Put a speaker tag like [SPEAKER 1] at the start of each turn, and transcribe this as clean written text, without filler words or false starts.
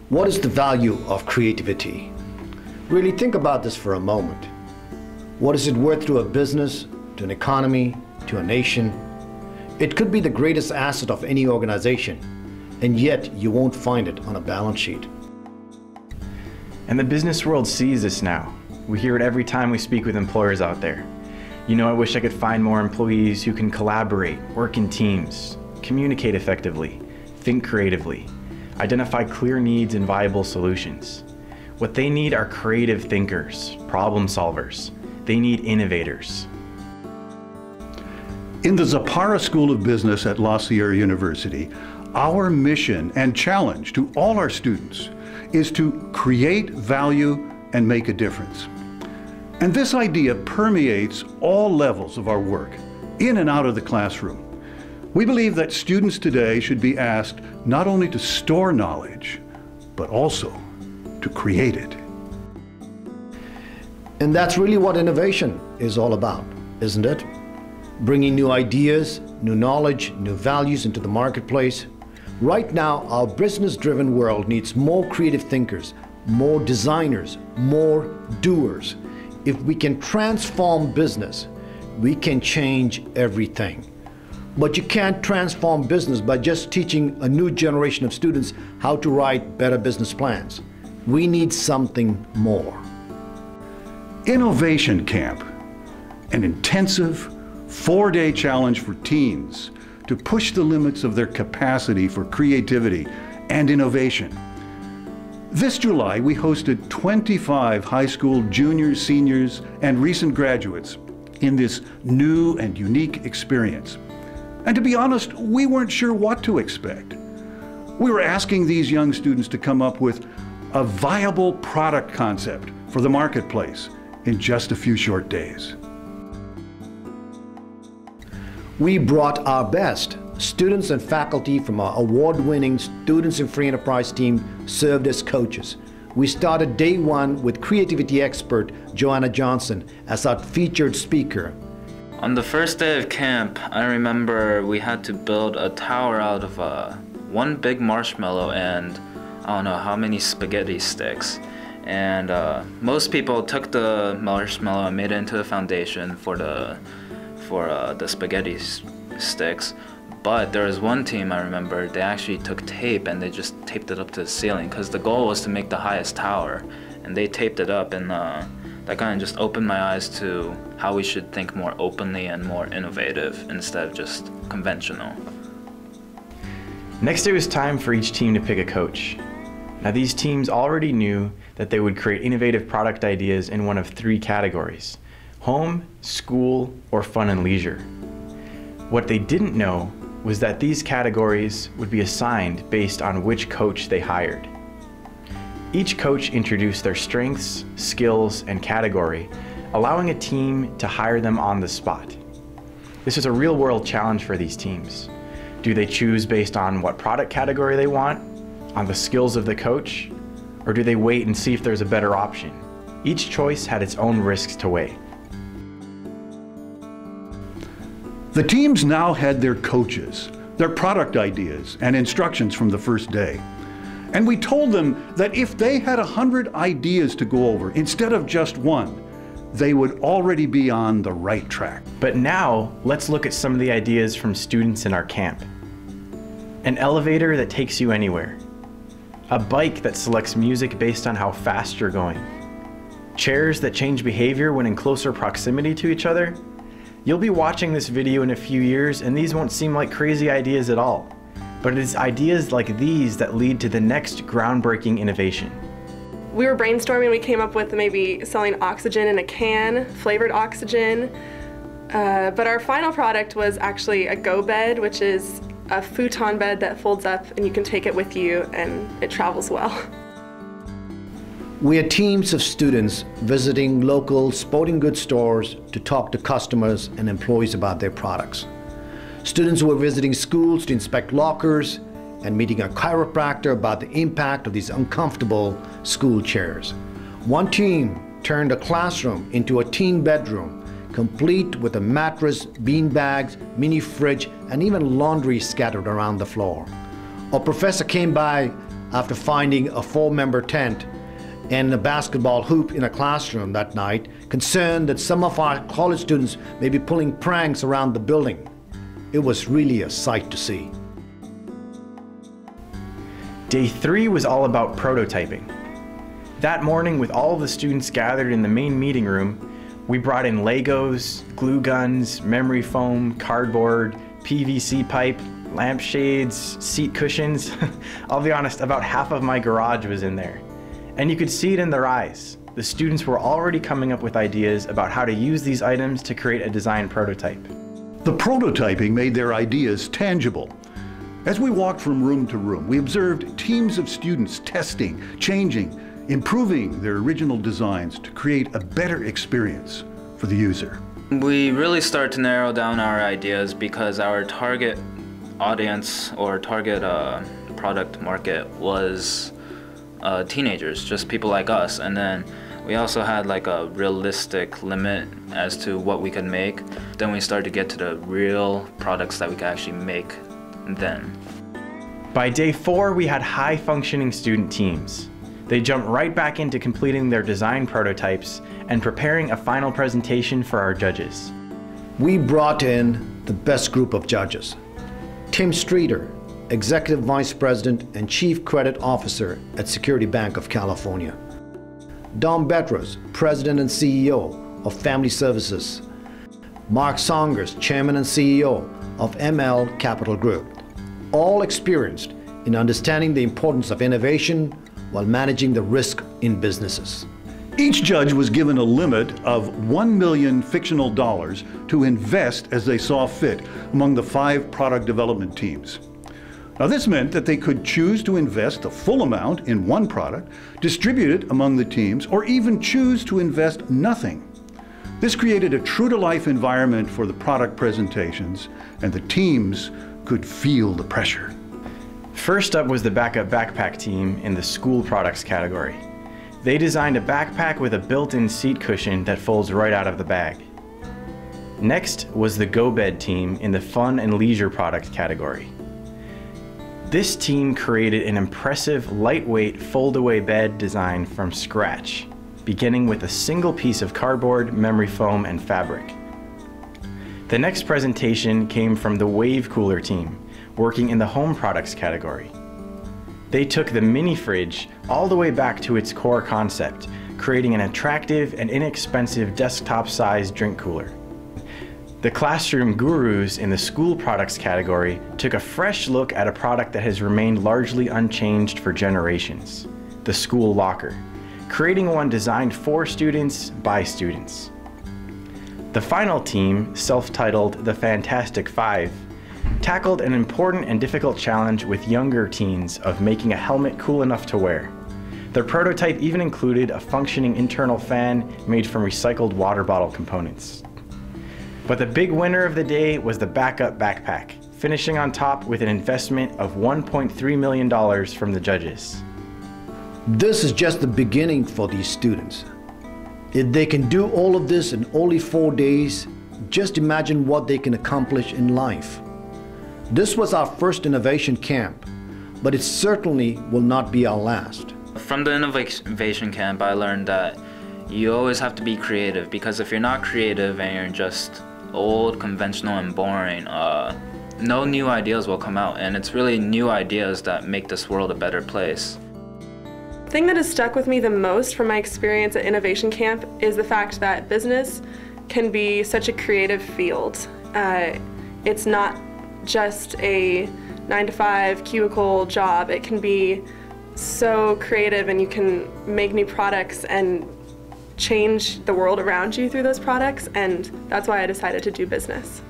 [SPEAKER 1] What is the value of creativity? Really think about this for a moment. What is it worth to a business, to an economy, to a nation? It could be the greatest asset of any organization, and yet you won't find it on a balance sheet.
[SPEAKER 2] And the business world sees this now. We hear it every time we speak with employers out there. You know, I wish I could find more employees who can collaborate, work in teams, communicate effectively, think creatively, identify clear needs and viable solutions. What they need are creative thinkers, problem solvers. They need innovators.
[SPEAKER 3] In the Zapara School of Business at Sierra University, our mission and challenge to all our students is to create value and make a difference. And this idea permeates all levels of our work, in and out of the classroom. We believe that students today should be asked not only to store knowledge, but also to create it.
[SPEAKER 1] And that's really what innovation is all about, isn't it? Bringing new ideas, new knowledge, new values into the marketplace. Right now, our business-driven world needs more creative thinkers, more designers, more doers. If we can transform business, we can change everything. But you can't transform business by just teaching a new generation of students how to write better business plans. We need something more.
[SPEAKER 3] Innovation Camp, an intensive 4-day challenge for teens to push the limits of their capacity for creativity and innovation. This July, we hosted 25 high school juniors, seniors, and recent graduates in this new and unique experience. And to be honest, we weren't sure what to expect. We were asking these young students to come up with a viable product concept for the marketplace in just a few short days.
[SPEAKER 1] We brought our best. Students and faculty from our award-winning Students in Free Enterprise team served as coaches. We started day one with creativity expert Joanna Johnson as our featured speaker.
[SPEAKER 4] On the first day of camp, I remember we had to build a tower out of one big marshmallow and I don't know how many spaghetti sticks. And most people took the marshmallow and made it into a foundation for the spaghetti sticks. But there was one team I remember, they actually took tape and they just taped it up to the ceiling because the goal was to make the highest tower. And they taped it up, and that kind of just opened my eyes to how we should think more openly and more innovative instead of just conventional.
[SPEAKER 2] Next, it was time for each team to pick a coach. Now, these teams already knew that they would create innovative product ideas in one of 3 categories: home, school, or fun and leisure. What they didn't know was that these categories would be assigned based on which coach they hired. Each coach introduced their strengths, skills, and category, allowing a team to hire them on the spot. This is a real-world challenge for these teams. Do they choose based on what product category they want, on the skills of the coach, or do they wait and see if there's a better option? Each choice had its own risks to weigh.
[SPEAKER 3] The teams now had their coaches, their product ideas, and instructions from the first day. And we told them that if they had 100 ideas to go over instead of just one, they would already be on the right track.
[SPEAKER 2] But now, let's look at some of the ideas from students in our camp. An elevator that takes you anywhere. A bike that selects music based on how fast you're going. Chairs that change behavior when in closer proximity to each other. You'll be watching this video in a few years and these won't seem like crazy ideas at all. But it is ideas like these that lead to the next groundbreaking innovation.
[SPEAKER 5] We were brainstorming, we came up with maybe selling oxygen in a can, flavored oxygen. But our final product was actually a go bed, which is a futon bed that folds up and you can take it with you and it travels well.
[SPEAKER 1] We had teams of students visiting local sporting goods stores to talk to customers and employees about their products. Students were visiting schools to inspect lockers and meeting a chiropractor about the impact of these uncomfortable school chairs. One team turned a classroom into a teen bedroom, complete with a mattress, bean bags, mini fridge, and even laundry scattered around the floor. A professor came by after finding a 4-member tent and a basketball hoop in a classroom that night, concerned that some of our college students may be pulling pranks around the building. It was really a sight to see.
[SPEAKER 2] Day 3 was all about prototyping. That morning, with all of the students gathered in the main meeting room, we brought in Legos, glue guns, memory foam, cardboard, PVC pipe, lampshades, seat cushions. I'll be honest, about half of my garage was in there. And you could see it in their eyes. The students were already coming up with ideas about how to use these items to create a design prototype.
[SPEAKER 3] The prototyping made their ideas tangible. As we walked from room to room, we observed teams of students testing, changing, improving their original designs to create a better experience for the user.
[SPEAKER 4] We really start to narrow down our ideas because our target audience or target product market was teenagers, just people like us. And then we also had like a realistic limit as to what we could make. Then we started to get to the real products that we could actually make then.
[SPEAKER 2] By day 4, we had high-functioning student teams. They jumped right back into completing their design prototypes and preparing a final presentation for our judges.
[SPEAKER 1] We brought in the best group of judges. Tim Streeter, Executive Vice President and Chief Credit Officer at Security Bank of California. Dom Betras, President and CEO of Family Services. Mark Songers, Chairman and CEO of ML Capital Group. All experienced in understanding the importance of innovation while managing the risk in businesses.
[SPEAKER 3] Each judge was given a limit of $1 million fictional dollars to invest as they saw fit among the 5 product development teams. Now this meant that they could choose to invest the full amount in one product, distribute it among the teams, or even choose to invest nothing. This created a true-to-life environment for the product presentations, and the teams could feel the pressure.
[SPEAKER 2] First up was the backup backpack team in the school products category. They designed a backpack with a built-in seat cushion that folds right out of the bag. Next was the Go Bed team in the fun and leisure product category. This team created an impressive lightweight fold-away bed design from scratch, beginning with a single piece of cardboard, memory foam, and fabric. The next presentation came from the Wave Cooler team, working in the home products category. They took the mini fridge all the way back to its core concept, creating an attractive and inexpensive desktop-sized drink cooler. The Classroom Gurus in the school products category took a fresh look at a product that has remained largely unchanged for generations, the school locker, creating one designed for students by students. The final team, self-titled The Fantastic Five, tackled an important and difficult challenge with younger teens of making a helmet cool enough to wear. Their prototype even included a functioning internal fan made from recycled water bottle components. But the big winner of the day was the backup backpack, finishing on top with an investment of $1.3 million from the judges.
[SPEAKER 1] This is just the beginning for these students. If they can do all of this in only 4 days, just imagine what they can accomplish in life. This was our first innovation camp, but it certainly will not be our last.
[SPEAKER 4] From the innovation camp, I learned that you always have to be creative, because if you're not creative and you're just old, conventional, and boring, no new ideas will come out, and it's really new ideas that make this world a better place.
[SPEAKER 5] The thing that has stuck with me the most from my experience at Innovation Camp is the fact that business can be such a creative field. It's not just a 9-to-5 cubicle job. It can be so creative, and you can make new products and change the world around you through those products, and that's why I decided to do business.